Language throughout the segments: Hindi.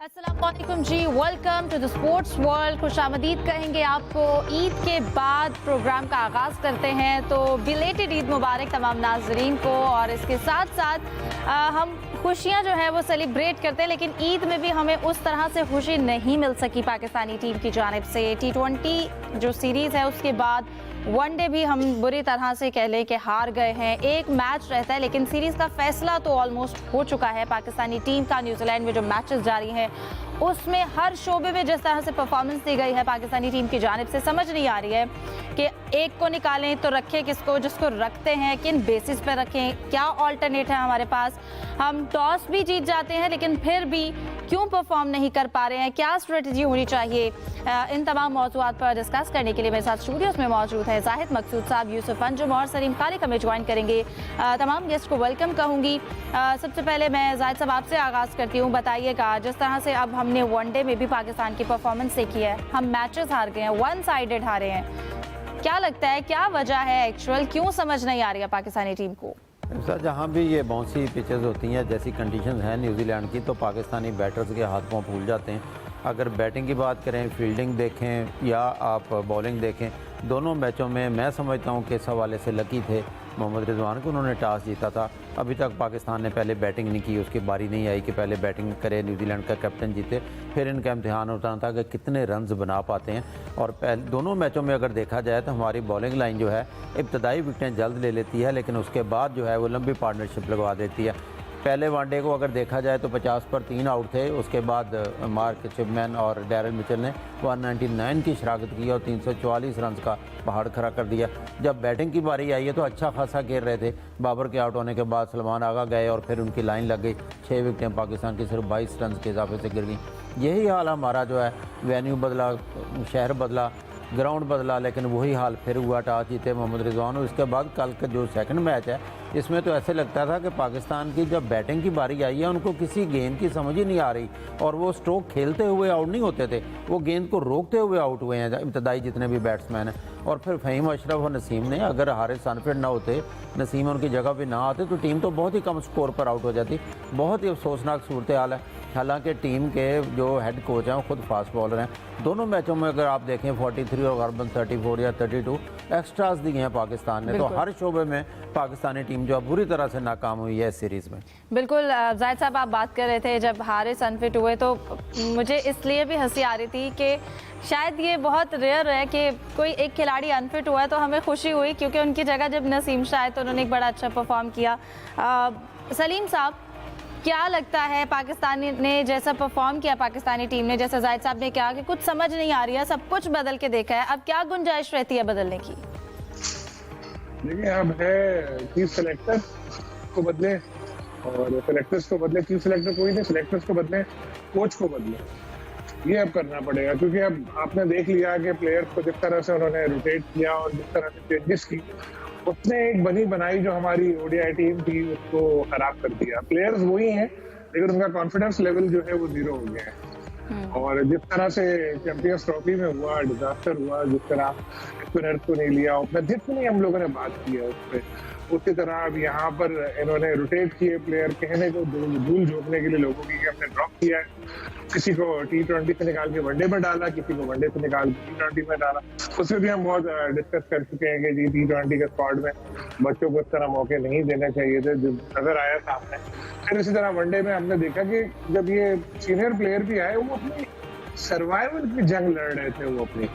अस्सलामुअलैकुम जी, welcome to the sports world. खुशामदीद कहेंगे आपको। ईद के बाद प्रोग्राम का आगाज़ करते हैं, तो बिलेटेड ईद मुबारक तमाम नाजरीन को। और इसके साथ साथ हम खुशियां जो है वो सेलिब्रेट करते हैं, लेकिन ईद में भी हमें उस तरह से खुशी नहीं मिल सकी पाकिस्तानी टीम की जानिब से। T20 जो सीरीज़ है उसके बाद वनडे भी हम बुरी तरह से कह लें कि हार गए हैं। एक मैच रहता है, लेकिन सीरीज़ का फैसला तो ऑलमोस्ट हो चुका है। पाकिस्तानी टीम का न्यूजीलैंड में जो मैचेस जारी हैं उसमें हर शोबे में जिस तरह से परफॉर्मेंस दी गई है पाकिस्तानी टीम की जानिब से, समझ नहीं आ रही है कि एक को निकालें तो रखें किसको, जिसको रखते हैं किन बेसिस पे रखें, क्या ऑल्टरनेट है हमारे पास। हम टॉस भी जीत जाते हैं लेकिन फिर भी क्यों परफॉर्म नहीं कर पा रहे हैं, क्या स्ट्रेटजी होनी चाहिए। इन तमाम मौज़ूआत पर डिस्कस करने के लिए मेरे साथ स्टूडियोज़ में मौजूद है जाहिद मकसूद साहब, यूसुफ अंजुम और सलीम खालिक हमें ज्वाइन करेंगे। तमाम गेस्ट को वेलकम कहूँगी। सबसे पहले मैं जाहिद साहब आपसे आगाज़ करती हूँ। बताइएगा, जिस तरह से अब हमने वनडे में भी पाकिस्तान की परफॉर्मेंस देखी है, हम मैचेस हार गए हैं, वन साइडेड हारे हैं, क्या लगता है क्या वजह है एक्चुअल, क्यों समझ नहीं आ रही है पाकिस्तानी टीम को? सर, जहाँ भी ये बाउंसी पिचेस होती हैं, जैसी कंडीशंस हैं न्यूजीलैंड की, तो पाकिस्तानी बैटर्स के हाथ पांव फूल जाते हैं। अगर बैटिंग की बात करें, फील्डिंग देखें या आप बॉलिंग देखें, दोनों मैचों में मैं समझता हूँ कि इस हवाले से लकी थे मोहम्मद रिजवान को, उन्होंने टॉस जीता था। अभी तक पाकिस्तान ने पहले बैटिंग नहीं की, उसकी बारी नहीं आई कि पहले बैटिंग करे, न्यूजीलैंड का कैप्टन जीते। फिर इनका इम्तिहान होता था कि कितने रन्स बना पाते हैं। और दोनों मैचों में अगर देखा जाए तो हमारी बॉलिंग लाइन जो है इब्तदाई विकेटें जल्द ले लेती है, लेकिन उसके बाद जो है वो लंबी पार्टनरशिप लगवा देती है। पहले वनडे को अगर देखा जाए तो 50 पर 3 आउट थे, उसके बाद मार्क चिपमैन और डैरल मिचेल ने 199 की शराकत की और 344 रन का पहाड़ खड़ा कर दिया। जब बैटिंग की बारी आई है तो अच्छा खासा घेर रहे थे। बाबर के आउट होने के बाद सलमान आगा गए और फिर उनकी लाइन लग गई। 6 विकेटें पाकिस्तान की सिर्फ 22 रन के इजाफे से गिर गई। यही हाल हमारा जो है, वेन्यू बदला, शहर बदला, ग्राउंड बदला, लेकिन वही हाल फिर हुआ। टॉस जीते मोहम्मद रिजवान। और उसके बाद कल का जो सेकंड मैच है, इसमें तो ऐसे लगता था कि पाकिस्तान की जब बैटिंग की बारी आई है उनको किसी गेंद की समझ ही नहीं आ रही, और वो स्ट्रोक खेलते हुए आउट नहीं होते थे, वो गेंद को रोकते हुए आउट हुए हैं इब्तदाई जितने भी बैट्समैन हैं। और फिर फ़हीम अशरफ और नसीम ने, अगर हारिस अनफिट ना होते, नसीम उनकी जगह पर ना आते, तो टीम तो बहुत ही कम स्कोर पर आउट हो जाती। बहुत ही अफसोसनाक सूरत हाल है। हालांकि टीम के जो हेड कोच हैं वो खुद फास्ट बॉलर हैं। दोनों मैचों में अगर आप देखें 43 और गरबन 34 या 32 एक्स्ट्रास दिए हैं पाकिस्तान ने, तो हर शोबे में पाकिस्तानी टीम जो बुरी तरह से नाकाम हुई है इस सीरीज़ में। बिल्कुल जाहिद साहब, आप बात कर रहे थे जब हारिस अनफिट हुए, तो मुझे इसलिए भी हंसी आ रही थी कि शायद ये बहुत रेयर है कि कोई एक खिलाड़ी अनफिट हुआ है, तो हमें खुशी हुई क्योंकि उनकी जगह जब नसीम शाह आए तो उन्होंने एक बड़ा अच्छा परफॉर्म किया। सलीम साहब, क्या लगता है पाकिस्तान ने जैसा परफॉर्म किया, पाकिस्तानी टीम ने, जैसा जाहिद साहब ने कहा कि कुछ समझ नहीं आ रही है, सब कुछ बदल के देखा है, अब क्या गुंजाइश रहती है बदलने की? देखिए, अब है चीफ सेलेक्टर को बदले, और सेलेक्टर्स को बदले। चीफ सेलेक्टर कोई नहीं, सेलेक्टर्स को बदले, कोच को बदले, ये अब करना पड़ेगा। क्योंकि अब आपने देख लिया कि प्लेयर्स को जिस तरह से उन्होंने रोटेट किया और जिस तरह से चेंजेस की, उसने एक बनी बनाई जो हमारी ओडीआई टीम थी उसको खराब कर दिया। प्लेयर्स वही हैं, लेकिन उनका कॉन्फिडेंस लेवल जो है वो 0 हो गया है। और जिस तरह से चैंपियंस ट्रॉफी में हुआ, डिजास्टर हुआ, जिस तरह स्पिनर्स को नहीं लिया, उतना जितनी हम लोगों ने बात की है उस पर, उसी तरह अब यहाँ पर इन्होंने रोटेट किए प्लेयर, कहने को धूल झोंकने के लिए लोगों की हमने ड्रॉप किया है। किसी को T20 से निकाल के वनडे में डाला, किसी को वनडे से निकाल के T20 में डाला। उसमें भी हम बहुत डिस्कस कर चुके हैं कि जी T20 के स्क्वाड में बच्चों को इस तरह मौके नहीं देने चाहिए थे, जो नजर आया सामने। फिर इसी तरह वनडे में हमने देखा कि जब ये सीनियर प्लेयर भी आए, वो अपनी सर्वाइवल की जंग लड़ रहे थे। वो अपनी,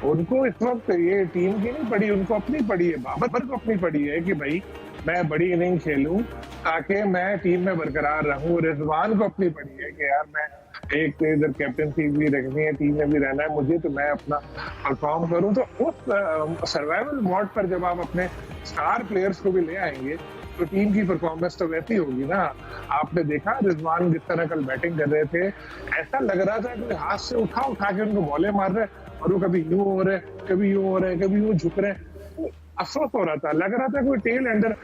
उनको इस वक्त ये टीम की नहीं पड़ी, उनको अपनी पड़ी है, बाबर को अपनी पड़ी है कि भाई मैं बड़ी इनिंग खेलूं ताकि मैं टीम में बरकरार रहूं। रिजवान को अपनी पड़ी है कि यार मैं एक इधर कैप्टनसी भी रखनी है, टीम में भी रहना है मुझे, तो मैं अपना परफॉर्म करूं। तो उस सर्वाइवल मोड पर जब आप अपने स्टार प्लेयर्स को भी ले आएंगे तो टीम की परफॉर्मेंस तो वैसी होगी ना। आपने देखा रिजवान जिस तरह कल बैटिंग कर रहे थे, ऐसा लग रहा था कि हाथ से उठा के उनको बॉलें मार रहे, और वो कभी यूं हो रहे, कभी यूं हो रहे, कभी यूं झुक रहे। अफसोस हो रहा था, लग रहा था कोई टेल एंडर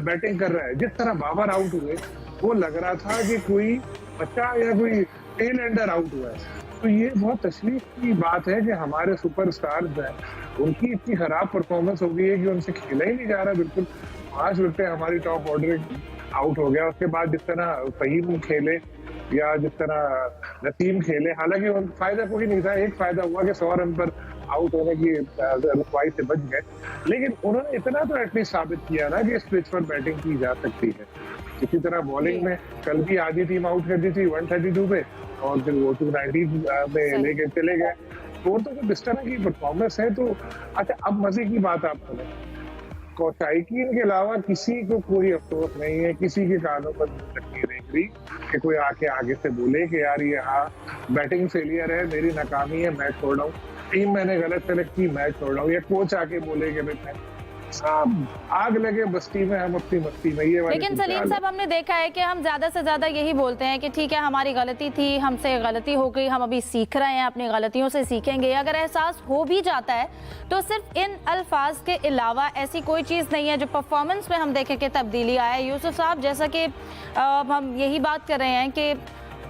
बैटिंग कर रहा है। जिस तरह बाबर आउट हुए, वो लग रहा था कि कोई बच्चा या कोई टेल एंडर आउट हुआ है। तो ये बहुत तशवीश की बात है कि हमारे सुपरस्टार्स हैं, उनकी इतनी खराब परफॉर्मेंस हो गई है कि उनसे खेला ही नहीं जा रहा। बिल्कुल 5 विकेट हमारी टॉप ऑर्डर आउट हो गया। उसके बाद जिस तरह फहीम खेले, या जिस तरह नसीम खेले, हालांकि फायदा कोई नहीं था, एक फायदा हुआ कि 100 रन पर आउट होने की रुकवाई से बच गए, लेकिन उन्होंने इतना तो एटलीस्ट साबित किया ना कि इस पिच पर बैटिंग की जा सकती है। इसी तरह बॉलिंग में कल भी आधी टीम आउट कर दी थी 132 पे और फिर वो 290 में लेके चले गए। तो इस तरह की परफॉर्मेंस है। तो अच्छा, अब मजे की बात आप बोले, कौशाइकीन के अलावा किसी को कोई अफसोस नहीं है, किसी के कानों पर लकीर नहीं रही कि कोई आके आगे से बोले कि यार ये हाँ बैटिंग फेलियर है, मेरी नाकामी है, मैं छोड़ रहा हूँ, टीम मैंने गलत सेलेक्ट की, मैं छोड़ रहा हूँ, या कोच आके बोले कि मैं आग लगे बस्ती में, हम अपनी मस्ती में। ये लेकिन सलीम साहब, हमने देखा है कि हम ज्यादा से ज्यादा यही बोलते हैं कि ठीक है हमारी गलती थी, हमसे गलती हो गई, हम अभी सीख रहे हैं, अपनी गलतियों से सीखेंगे। अगर एहसास हो भी जाता है तो सिर्फ इन अल्फाज के अलावा ऐसी कोई चीज़ नहीं है जो परफॉर्मेंस में हम देखें कि तब्दीली आए। यूसुफ साहब, जैसा कि हम यही बात कर रहे हैं कि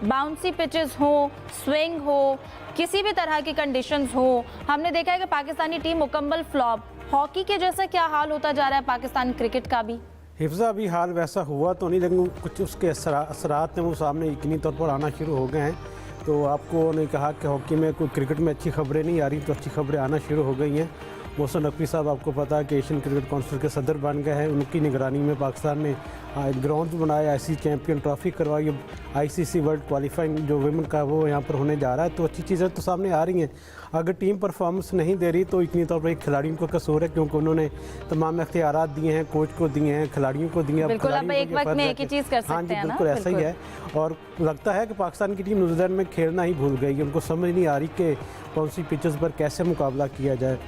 बाउंसी पिचेस हो, स्विंग हो, किसी भी तरह की कंडीशंस हो, हमने देखा है कि पाकिस्तानी टीम मुकम्मल फ्लॉप। हॉकी के जैसा क्या हाल होता जा रहा है पाकिस्तान क्रिकेट का भी? हिफ्ज़ा अभी हाल वैसा हुआ तो नहीं, लेकिन कुछ उसके असरात हैं वो सामने यकीनी तौर पर आना शुरू हो गए हैं। तो आपको ने कहा कि हॉकी में कोई क्रिकेट में अच्छी खबरें नहीं आ रही, तो अच्छी खबरें आना शुरू हो गई हैं। मोहसिन नकवी साहब, आपको पता है कि एशियन क्रिकेट काउंसिल के सदर बन गए हैं। उनकी निगरानी में पाकिस्तान ने ग्राउंड बनाया, आईसीसी चैम्पियन ट्रॉफी करवाई, आईसीसी वर्ल्ड क्वालिफाइंग जो वुमेन का वो यहाँ पर होने जा रहा है। तो अच्छी चीज़ें तो सामने आ रही हैं। अगर टीम परफॉर्मेंस नहीं दे रही तो इतनी तौर पर एक खिलाड़ियों का कसूर है, क्योंकि उन्होंने तमाम इख्तियारात दिए हैं, कोच को दिए हैं, खिलाड़ियों को दिए हैं। बिल्कुल, अब एक वक्त में एक ही चीज़ कर सकते हैं। हाँ जी, बिल्कुल ऐसा ही है। और लगता है कि पाकिस्तान की टीम न्यूजीलैंड में खेलना ही भूल गई है। उनको समझ नहीं आ रही कि कौन सी पिचेस पर कैसे मुकाबला किया जाए।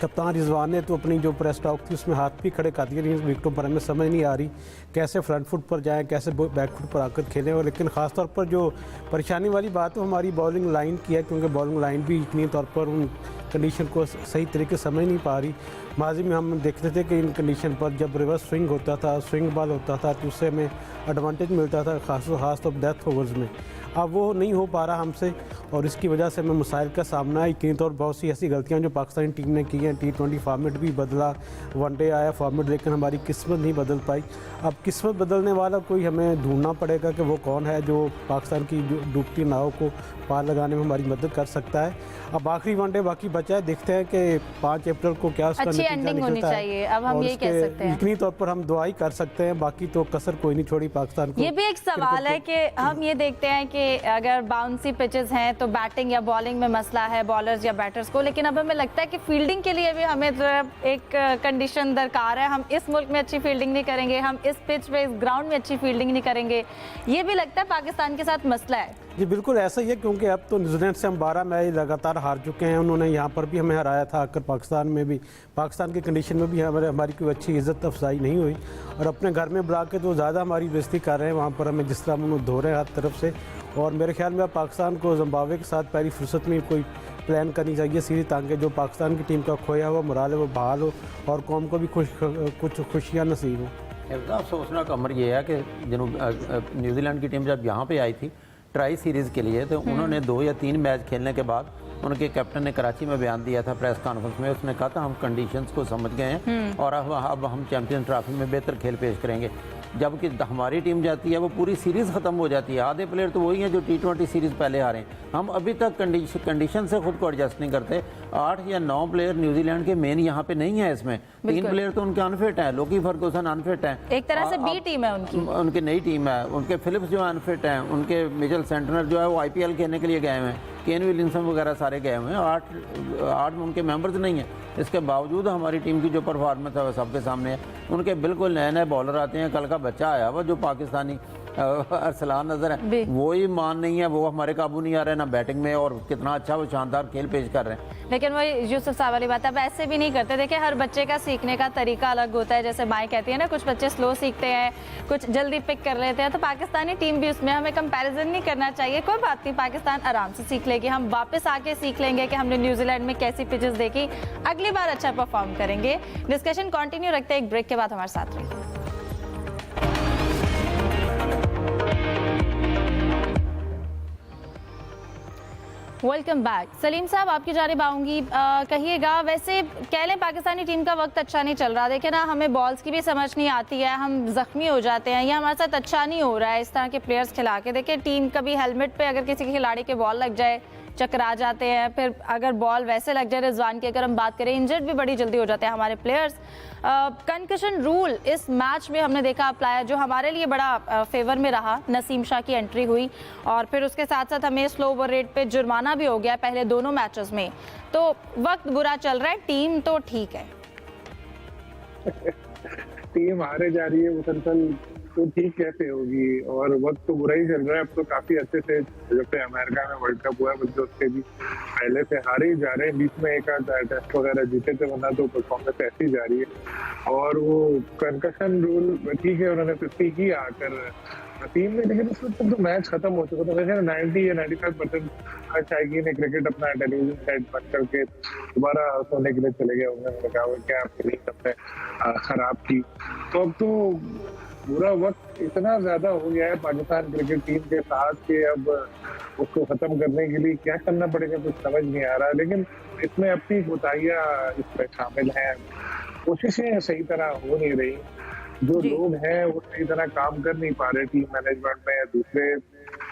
कप्तान रिजवान ने तो अपनी जो प्रेस टॉक थी उसमें हाथ भी खड़े कर दिए, लेकिन विकेटों पर हमें समझ नहीं आ रही कैसे फ्रंट फुट पर जाएं, कैसे बैक फुट पर आकर खेलें। और लेकिन ख़ासतौर पर जो परेशानी वाली बात है हमारी बॉलिंग लाइन की है, क्योंकि बॉलिंग लाइन भी इतनी तौर पर उन कंडीशन को सही तरीके से समझ नहीं पा रही। माजी में हम देखते थे कि इन कंडीशन पर जब रिवर्स स्विंग होता था, स्विंग बॉल होता था, तो उससे हमें एडवांटेज मिलता था, खास तौर डेथ ओवर्स में। अब वो नहीं हो पा रहा हमसे, और इसकी वजह से हमें मसाइल का सामना है। यकीनी तौर बहुत सी ऐसी गलतियां जो पाकिस्तानी टीम ने की हैं। T20 फॉर्मेट भी बदला, वनडे आया फॉर्मेट, लेकिन हमारी किस्मत नहीं बदल पाई। अब किस्मत बदलने वाला कोई हमें ढूंढना पड़ेगा कि वो कौन है जो पाकिस्तान की डूबती नाव को पार लगाने में हमारी मदद कर सकता है। अब आखिरी वनडे बाकी बचा है, देखते हैं कि 5 अप्रैल को क्या उसका अच्छी एंडिंग होनी चाहिए। अब हम ये कह सकते हैं, इतनी तौर पर हम दुआ ही कर सकते हैं, बाकी तो कसर कोई नहीं छोड़ी पाकिस्तान को। ये भी एक सवाल है कि हम ये देखते हैं कि अगर बाउंसी पिचेस हैं तो बैटिंग या बॉलिंग में मसला है बॉलर्स या बैटर्स को, लेकिन अब हमें लगता है कि फील्डिंग के लिए भी हमें एक कंडीशन दरकार है। हम इस मुल्क में अच्छी फील्डिंग नहीं करेंगे, हम इस पिच पे, इस ग्राउंड में अच्छी फील्डिंग नहीं करेंगे, ये भी लगता है पाकिस्तान के साथ मसला है। जी बिल्कुल ऐसा ही है, क्योंकि अब तो न्यूजीलैंड से हम 12 मैच लगातार हार चुके हैं। उन्होंने यहाँ पर भी हमें हराया था, आकर पाकिस्तान में भी, पाकिस्तान की कंडीशन में भी हमारी कोई अच्छी इज्जत अफजाई नहीं हुई। और अपने घर में बुला के तो ज़्यादा हमारी बेइज्जती कर रहे हैं वहाँ पर, हमें जिस तरह उन्होंने धो रहे हैं हर तरफ से। और मेरे ख्याल में अब पाकिस्तान को जिम्बाब्वे के साथ पहली फुर्सत में कोई प्लान करनी चाहिए सीरीज, ताकि जो पाकिस्तान की टीम का खोया हुआ मोराल है वो बहाल हो और कौम को भी कुछ खुशियाँ नसीब हो। सोचना का अमर ये है कि न्यूजीलैंड की टीम जब यहाँ पे आई थी ट्राई सीरीज़ के लिए, तो उन्होंने 2 या 3 मैच खेलने के बाद उनके कैप्टन ने कराची में बयान दिया था प्रेस कॉन्फ्रेंस में, उसने कहा था हम कंडीशंस को समझ गए हैं और अब हम चैंपियन ट्रॉफी में बेहतर खेल पेश करेंगे। जबकि हमारी टीम जाती है वो पूरी सीरीज़ ख़त्म हो जाती है। आधे प्लेयर तो वही हैं जो T20 सीरीज़ पहले हारे हैं। हम अभी तक कंडीशन से खुद को एडजस्ट नहीं करते। 8 या 9 प्लेयर न्यूजीलैंड के मेन यहाँ पे नहीं है, इसमें 3 प्लेयर तो उनके अनफिट हैं। लोकी फर्गुसन अनफिट हैं, एक तरह से बी टीम है उनकी नई टीम है। उनके फिलिप्स जो अनफिट हैं, उनके मिचेल सेंटनर जो है वो IPL खेलने के लिए गए हुए हैं, केन विलियमसन वगैरह सारे गए हुए हैं। 8 उनके मेंबर्स नहीं हैं। इसके बावजूद हमारी टीम की जो परफॉर्मेंस है वो सबके सामने है। उनके बिल्कुल नए नए बॉलर आते हैं। कल का बच्चा आया हुआ जो पाकिस्तानी अरसलान नजर है, वो ही मान नहीं है, वो हमारे काबू नहीं आ रहे ना बैटिंग में, और कितना अच्छा वो शानदार खेल पेश कर रहे हैं। लेकिन वही यूसुफ साहब वाली बात है, अब ऐसे भी नहीं करते। देखिए हर बच्चे का सीखने का तरीका अलग होता है। जैसे माई कहती है ना, कुछ बच्चे स्लो सीखते हैं, कुछ जल्दी पिक कर लेते हैं, तो पाकिस्तानी टीम भी उसमें हमें कंपैरिजन नहीं करना चाहिए। कोई बात नहीं, पाकिस्तान आराम से सीख लेगी। हम वापस आके सीख लेंगे कि हमने न्यूजीलैंड में कैसी पिचेस देखी, अगली बार अच्छा परफॉर्म करेंगे। डिस्कशन कंटिन्यू रखते हैं, एक ब्रेक के बाद हमारे साथ रहिए। Welcome back. सलीम साहब, आपकी जानिब आऊंगी। कहिएगा, वैसे कह लें पाकिस्तानी टीम का वक्त अच्छा नहीं चल रहा। देखें ना, हमें बॉल्स की भी समझ नहीं आती है, हम जख्मी हो जाते हैं, या हमारे साथ अच्छा नहीं हो रहा है इस तरह के प्लेयर्स खिला के। देखें, टीम कभी हेलमेट पे अगर किसी खिलाड़ी के बॉल लग जाए चकरा जाते हैं, फिर अगर बॉल वैसे लग जाए रिजवान की, अगर हम बात करें, इंजर्ड भी बड़ी जल्दी हो जाते हैं हमारे प्लेयर्स। कंकशन रूल इस मैच में हमने देखा अप्लाई, जो हमारे लिए बड़ा फेवर में रहा। नसीम शाह की एंट्री हुई और फिर उसके साथ साथ हमें स्लो ओवर रेट पे जुर्माना भी हो गया पहले दोनों मैचेस में। तो वक्त बुरा चल रहा है, टीम तो ठीक है। टीम हारे जा रही है मुसलसल, तो ठीक कैसे होगी? और वक्त तो बुरा ही चल रहा है। अब तो काफी अच्छे से, जब से अमेरिका में वर्ल्ड कप हुआ है, बल्कि उसके भी पहले से हारे ही जा रहे हैं। बीच में एक आध टेस्ट वगैरह जीते थे, वरना तो परफॉर्मेंस ऐसी जा रही है। और वो कंकशन रूल ठीक है, उन्होंने 50 की आकर टीम में, लेकिन उस वक्त तो मैच खत्म हो चुका था। 90 या 95% शायकीन ने क्रिकेट अपना टेलीविजन सेट बंद करके दोबारा सोने के लिए चले गए। उन्होंने कहा क्या आपकी सबने खराब की। तो अब तो बुरा वक्त इतना ज्यादा हो गया है पाकिस्तान क्रिकेट टीम के साथ कि अब उसको खत्म करने के लिए क्या करना पड़ेगा कुछ समझ नहीं आ रहा। लेकिन इसमें अपनी कोताहियां इसमें शामिल हैं, कोशिशें सही तरह हो नहीं रही। जो लोग हैं वो सही तरह काम कर नहीं पा रहे टीम मैनेजमेंट में या दूसरे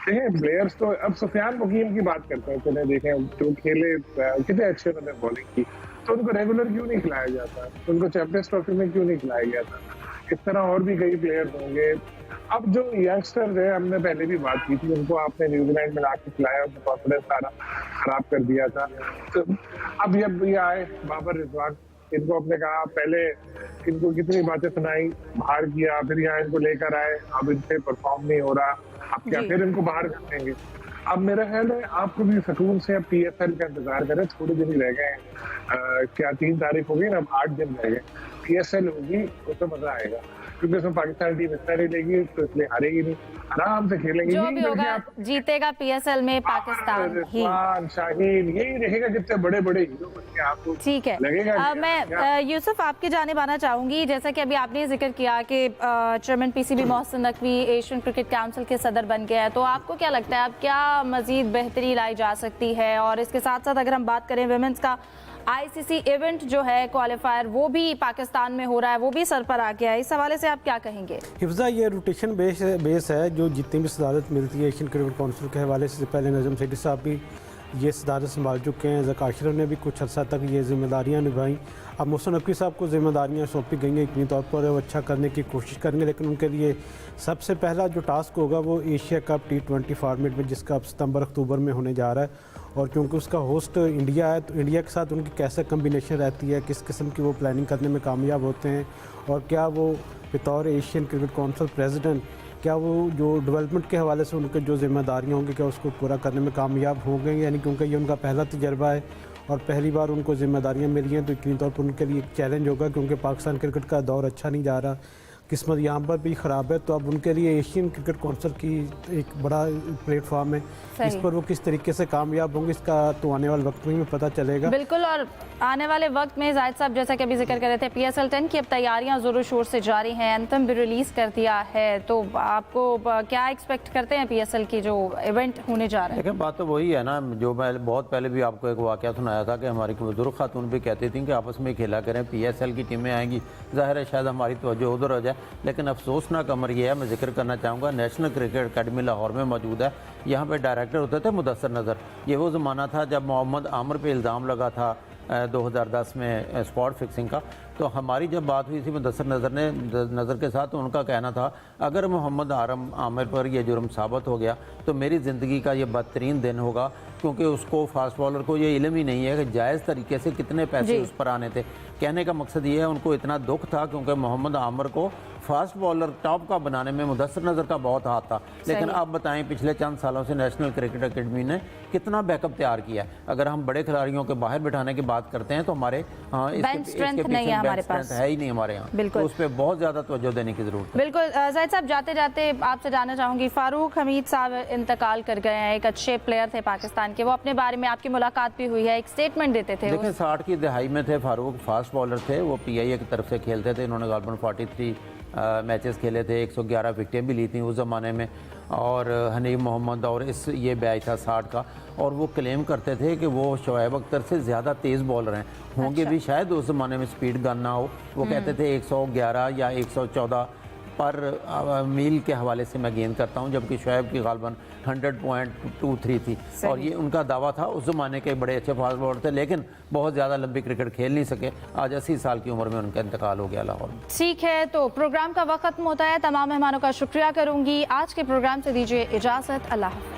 प्लेयर्स। तो अब सुफियान मुकीम की बात करते हैं, चले देखें जो खेले कितने अच्छे उन्होंने बॉलिंग की, तो उनको रेगुलर क्यों नहीं खिलाया जाता? उनको चैंपियंस ट्रॉफी में क्यों नहीं खिलाया गया था? इस तरह और भी कई प्लेयर्स होंगे। अब जो यंगस्टर्स है, हमने पहले भी बात की थी, उनको आपने न्यूजीलैंड में लाके खिलाया, उनका कॉन्फिडेंस सारा खराब कर दिया था। तो अब ये आए बाबर रिजवान, इनको आपने कहा पहले, इनको कितनी बातें सुनाई, बाहर किया, फिर यहाँ इनको लेकर आए, अब इनसे परफॉर्म नहीं हो रहा, अब क्या फिर इनको बाहर कर देंगे? अब मेरा ख्याल है आपको भी सुकून से अब PSL का इंतजार करें। थोड़े दिन ही रह गए हैं, क्या 3 तारीख होगी ना, अब 8 दिन रह गए। PSL होगी तो मजा आएगा, क्योंकि उसमें पाकिस्तान टीम इतना नहीं लेगी, तो इसलिए हारेगी नहीं, आराम से खेलेंगे। जो भी होगा जीतेगा PSL में पाकिस्तान ही। शाहीन यही रहेगा, जितने बड़े बड़े हीरो बनके आपको ठीक है। लगेगा। मैं यूसुफ आपकी जानिब आना चाहूंगी। जैसा कि अभी आपने जिक्र किया कि chairman PCB Mohsin Naqvi Asian cricket council के सदर बन गया है, तो आपको क्या लगता है अब क्या मजीद बेहतरी लाई जा सकती है? और इसके साथ साथ अगर हम बात करें विमेंस का ICC इवेंट जो है क्वालिफायर, वो भी पाकिस्तान में हो रहा है, वो भी सर पर आ गया है, इस हवाले से आप क्या कहेंगे? हिफ्जा, ये रोटेशन बेस है, जो जितनी भी सदारत मिलती है एशियन क्रिकेट काउंसिल के हवाले से पहले नजम सेठी साहब भी ये सदारत संभाल चुके हैं, ज़का अशरफ ने भी कुछ अर्सा तक ये जिम्मेदारियाँ निभाई। अब मोहसिन नकवी साहब को जिम्मेदारियाँ सौंपी गई हैं, इतनी तौर पर वो अच्छा करने की कोशिश करेंगे, लेकिन उनके लिए सबसे पहला जो टास्क होगा वो एशिया कप T20 फॉर्मेट में, जिसका अब सितंबर-अक्टूबर में होने जा रहा है। और क्योंकि उसका होस्ट इंडिया है, तो इंडिया के साथ उनकी कैसे कम्बिनेशन रहती है, किस किस्म की वो प्लानिंग करने में कामयाब होते हैं, और क्या वो बतौर एशियन क्रिकेट काउंसिल प्रेसिडेंट क्या वो जो डेवलपमेंट के हवाले से उनके जो जिम्मेदारियाँ होंगी, क्या उसको पूरा करने में कामयाब होंगे? यानी क्योंकि ये उनका पहला तजर्बा है और पहली बार उनको जिम्मेदारियाँ मिली हैं, तो यकीनी तौर पर उनके लिए एक चैलेंज होगा, क्योंकि पाकिस्तान क्रिकेट का दौर अच्छा नहीं जा रहा, किस्मत यहाँ पर भी ख़राब है। तो अब उनके लिए एशियन क्रिकेट काउंसिल की एक बड़ा प्लेटफॉर्म है, इस पर वो किस तरीके से कामयाब होंगे इसका तो आने वाले वक्त में पता चलेगा। बिल्कुल, और आने वाले वक्त में जाहिद साहब जैसा कि अभी जिक्र कर रहे थे, PSL 10 की अब तैयारियां जोरों शोर से जारी हैं, एंथम भी रिलीज़ कर दिया है, तो आपको क्या एक्सपेक्ट करते हैं PSL की जो इवेंट होने जा रहा है? देखिए, बात तो वही है ना, जो मैं बहुत पहले भी आपको एक वाक़या सुनाया था कि हमारी बुजुर्ग खातून भी कहती थी कि आपस में खेला करें, PSL की टीमें आएंगी, ज़ाहिर है शायद हमारी तवज्जो उधर हो जाए। लेकिन अफसोसनाक अमर यह है, मैं जिक्र करना चाहूँगा, नेशनल क्रिकेट अकेडमी लाहौर में मौजूद है, यहाँ पे डायरेक्टर होते थे मुदस्सर नज़र। ये वो ज़माना था जब मोहम्मद आमिर पे इल्ज़ाम लगा था 2010 में स्पॉट फिक्सिंग का। तो हमारी जब बात हुई थी मुदस्सर नज़र के साथ, तो उनका कहना था अगर मोहम्मद आमिर पर यह जुर्म साबित हो गया तो मेरी ज़िंदगी का ये बदतरीन दिन होगा, क्योंकि उसको फास्ट बॉलर को ये इल्म ही नहीं है कि जायज़ तरीके से कितने पैसे उस पर आने थे। कहने का मकसद ये है, उनको इतना दुख था क्योंकि मोहम्मद आमिर को फास्ट बॉलर टॉप का बनाने में मुदस्सर नज़र का बहुत हाथ था। लेकिन अब बताएं, पिछले चंद सालों से नेशनल क्रिकेट अकेडमी ने कितना बैकअप तैयार किया है। अगर हम बड़े खिलाड़ियों के बाहर बिठाने की बात करते हैं तो हमारे बेंच स्ट्रेंथ नहीं है हमारे पास, है ही नहीं हमारे यहाँ, तो उस पर बहुत ज़्यादा तवज्जो देने की ज़रूरत है। बिल्कुल जाहिद साहब, जाते जाते आपसे जानना चाहूँगी, फारूक हमीद साहब इंतकाल कर गए हैं, एक अच्छे प्लेयर थे पाकिस्तान के, वो अपने बारे में आपकी मुलाकात भी हुई है, एक स्टेटमेंट देते थे। देखिए, 60 की दहाई में थे फारूक, फास्ट बॉलर थे, वो PIA की तरफ से खेलते थे, इन्होंने गालबन 43 मैचेस खेले थे, 111 विकेटें भी ली थी उस ज़माने में, और हनीफ मोहम्मद, और ये बैच था 60 का, और वो क्लेम करते थे कि वो शोएब अख्तर से ज़्यादा तेज़ बॉलर हैं, होंगे भी शायद उस ज़माने में स्पीड गन ना हो। वो कहते थे 111 या 114 पर मील के हवाले से मैं गेंद करता हूं, जबकि शोएब की गालबन 100.23 थी। और ये उनका दावा था। उस ज़माने के बड़े अच्छे फास्ट बॉलर थे, लेकिन बहुत ज़्यादा लंबी क्रिकेट खेल नहीं सके। आज 80 साल की उम्र में उनका इंतकाल हो गया लाहौर में। ठीक है, तो प्रोग्राम का वक्त खत्म होता है। तमाम मेहमानों का शुक्रिया करूंगी। आज के प्रोग्राम से दीजिए इजाज़त। अल्लाह हाफ़िज़।